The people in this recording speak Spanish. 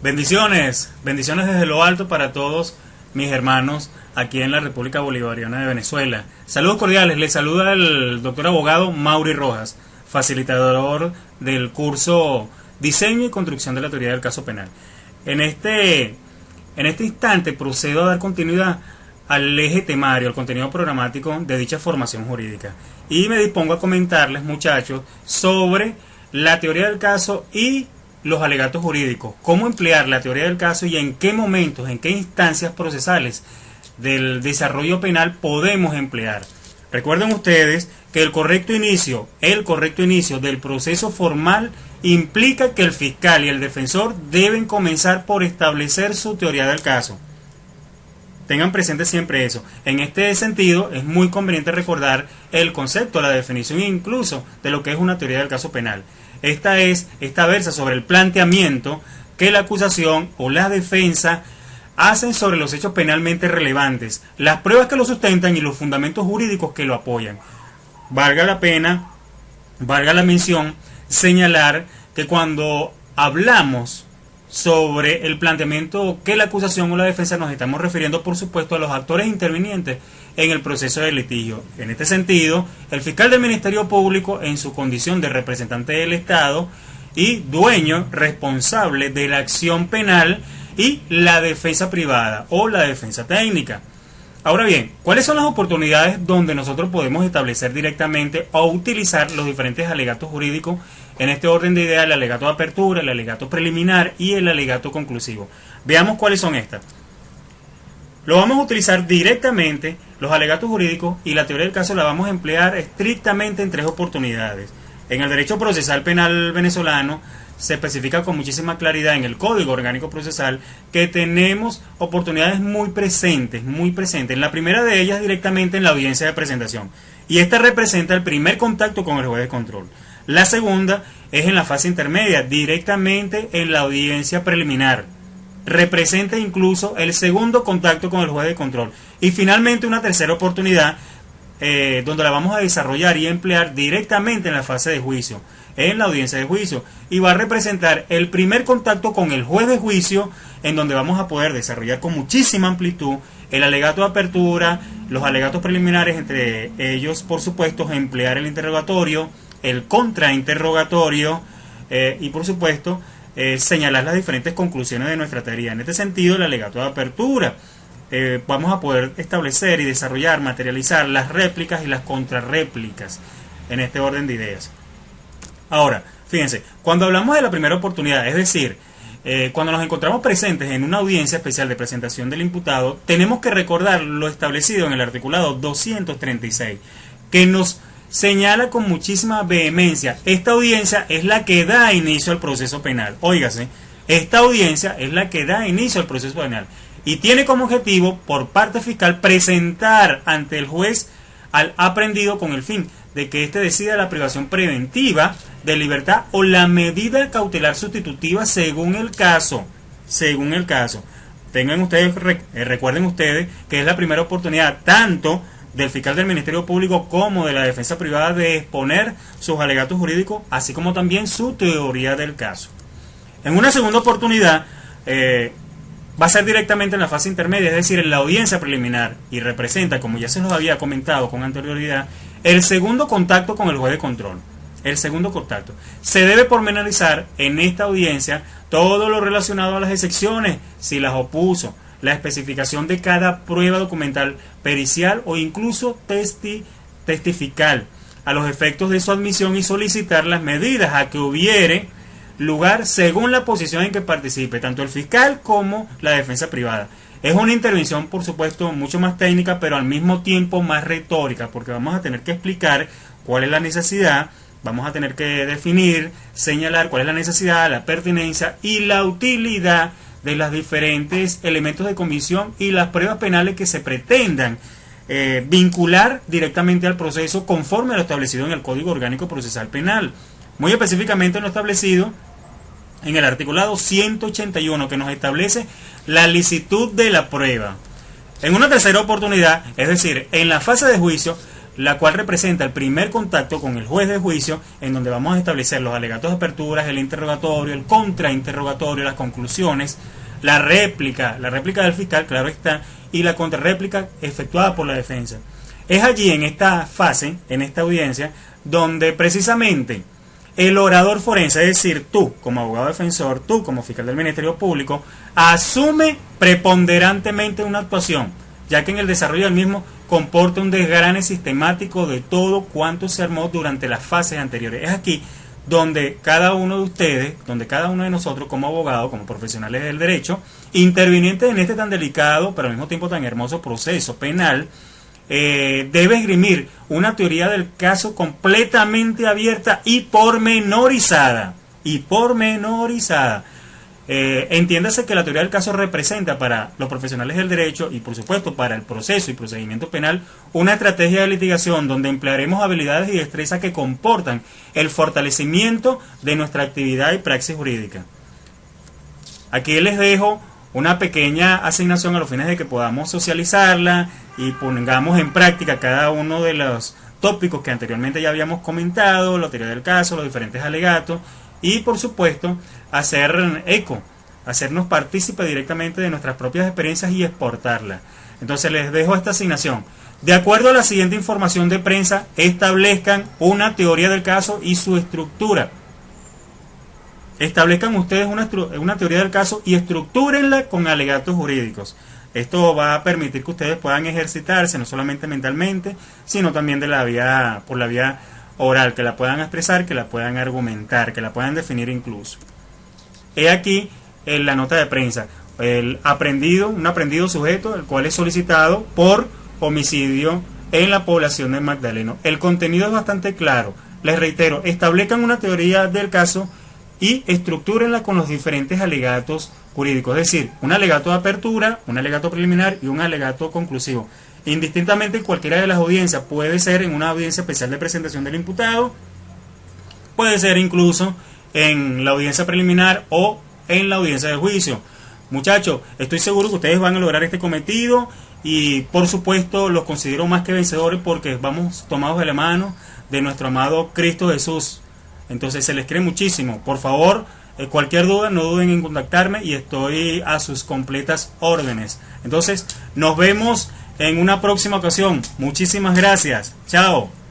Bendiciones, bendiciones desde lo alto para todos mis hermanos aquí en la República Bolivariana de Venezuela. Saludos cordiales, les saluda el doctor abogado Mauri Rojas, facilitador del curso Diseño y Construcción de la Teoría del Caso Penal. En este instante procedo a dar continuidad al eje temario, al contenido programático de dicha formación jurídica. Y me dispongo a comentarles, muchachos, sobre la teoría del caso y los alegatos jurídicos, cómo emplear la teoría del caso y en qué momentos, en qué instancias procesales del desarrollo penal podemos emplear. Recuerden ustedes que el correcto inicio del proceso formal implica que el fiscal y el defensor deben comenzar por establecer su teoría del caso. Tengan presente siempre eso. En este sentido, es muy conveniente recordar el concepto, la definición incluso de lo que es una teoría del caso penal. Esta versa sobre el planteamiento que la acusación o la defensa hacen sobre los hechos penalmente relevantes, las pruebas que lo sustentan y los fundamentos jurídicos que lo apoyan. Valga la mención, señalar que cuando hablamos sobre el planteamiento que la acusación o la defensa nos estamos refiriendo, por supuesto, a los actores intervinientes en el proceso de litigio. En este sentido, el fiscal del Ministerio Público, en su condición de representante del Estado y dueño responsable de la acción penal, y la defensa privada o la defensa técnica. Ahora bien, ¿cuáles son las oportunidades donde nosotros podemos establecer directamente o utilizar los diferentes alegatos jurídicos? En este orden de ideas, el alegato de apertura, el alegato preliminar y el alegato conclusivo. Veamos cuáles son estas. Lo vamos a utilizar directamente, los alegatos jurídicos y la teoría del caso la vamos a emplear estrictamente en tres oportunidades. En el derecho procesal penal venezolano se especifica con muchísima claridad en el Código Orgánico Procesal que tenemos oportunidades muy presentes. En la primera de ellas directamente en la audiencia de presentación. Y esta representa el primer contacto con el juez de control. La segunda es en la fase intermedia, directamente en la audiencia preliminar. Representa incluso el segundo contacto con el juez de control. Y finalmente una tercera oportunidad donde la vamos a desarrollar y emplear directamente en la fase de juicio, en la audiencia de juicio, y va a representar el primer contacto con el juez de juicio, en donde vamos a poder desarrollar con muchísima amplitud el alegato de apertura, los alegatos preliminares, entre ellos, por supuesto, emplear el interrogatorio, el contrainterrogatorio y, por supuesto, señalar las diferentes conclusiones de nuestra teoría. En este sentido, el alegato de apertura, vamos a poder establecer y desarrollar, materializar las réplicas y las contrarréplicas en este orden de ideas. Ahora, fíjense, cuando hablamos de la primera oportunidad, es decir, cuando nos encontramos presentes en una audiencia especial de presentación del imputado, tenemos que recordar lo establecido en el articulado 236, que nos señala con muchísima vehemencia: esta audiencia es la que da inicio al proceso penal. Óigase, esta audiencia es la que da inicio al proceso penal y tiene como objetivo, por parte fiscal, presentar ante el juez al aprendido con el fin de que éste decida la privación preventiva de libertad o la medida cautelar sustitutiva según el caso. Tengan ustedes, recuerden ustedes que es la primera oportunidad tanto del fiscal del Ministerio Público como de la defensa privada de exponer sus alegatos jurídicos, así como también su teoría del caso. En una segunda oportunidad va a ser directamente en la fase intermedia, es decir, en la audiencia preliminar, y representa, como ya se los había comentado con anterioridad, el segundo contacto con el juez de control. El segundo contacto. Se debe pormenorizar en esta audiencia todo lo relacionado a las excepciones, si las opuso, la especificación de cada prueba documental, pericial o incluso testifical, a los efectos de su admisión, y solicitar las medidas a que hubiere lugar según la posición en que participe tanto el fiscal como la defensa privada. Es una intervención, por supuesto, mucho más técnica, pero al mismo tiempo más retórica, porque vamos a tener que explicar cuál es la necesidad, vamos a tener que definir, señalar cuál es la necesidad, la pertinencia y la utilidad de los diferentes elementos de convicción y las pruebas penales que se pretendan vincular directamente al proceso conforme a lo establecido en el Código Orgánico Procesal Penal. Muy específicamente lo establecido en el articulado 181, que nos establece la licitud de la prueba. En una tercera oportunidad, es decir, en la fase de juicio, la cual representa el primer contacto con el juez de juicio, en donde vamos a establecer los alegatos de aperturas, el interrogatorio, el contrainterrogatorio, las conclusiones, la réplica del fiscal, claro está, y la contrarréplica efectuada por la defensa. Es allí, en esta fase, en esta audiencia, donde precisamente el orador forense, es decir, tú como abogado defensor, tú como fiscal del Ministerio Público, asume preponderantemente una actuación, ya que en el desarrollo del mismo comporta un desgrane sistemático de todo cuanto se armó durante las fases anteriores. Es aquí donde cada uno de ustedes, donde cada uno de nosotros como abogados, como profesionales del derecho, intervinientes en este tan delicado, pero al mismo tiempo tan hermoso proceso penal, debe esgrimir una teoría del caso completamente abierta y pormenorizada. Entiéndase que la teoría del caso representa para los profesionales del derecho y por supuesto para el proceso y procedimiento penal una estrategia de litigación donde emplearemos habilidades y destrezas que comportan el fortalecimiento de nuestra actividad y praxis jurídica. Aquí les dejo una pequeña asignación a los fines de que podamos socializarla y pongamos en práctica cada uno de los tópicos que anteriormente ya habíamos comentado, la teoría del caso, los diferentes alegatos y por supuesto hacer eco, hacernos partícipe directamente de nuestras propias experiencias y exportarlas. Entonces les dejo esta asignación. De acuerdo a la siguiente información de prensa, establezcan una teoría del caso y su estructura. Establezcan ustedes una teoría del caso y estructúrenla con alegatos jurídicos. Esto va a permitir que ustedes puedan ejercitarse no solamente mentalmente, sino también por la vía oral, que la puedan expresar, que la puedan argumentar, que la puedan definir incluso. He aquí la nota de prensa. Un aprendido sujeto, el cual es solicitado por homicidio en la población de Magdaleno. El contenido es bastante claro. Les reitero, establezcan una teoría del caso y estructúrenla con los diferentes alegatos jurídicos, es decir, un alegato de apertura, un alegato preliminar y un alegato conclusivo. Indistintamente en cualquiera de las audiencias, puede ser en una audiencia especial de presentación del imputado, puede ser incluso en la audiencia preliminar o en la audiencia de juicio. Muchachos, estoy seguro que ustedes van a lograr este cometido y por supuesto los considero más que vencedores porque vamos tomados de la mano de nuestro amado Cristo Jesús. Entonces se les quiere muchísimo. Por favor, cualquier duda no duden en contactarme y estoy a sus completas órdenes. Entonces nos vemos en una próxima ocasión. Muchísimas gracias. Chao.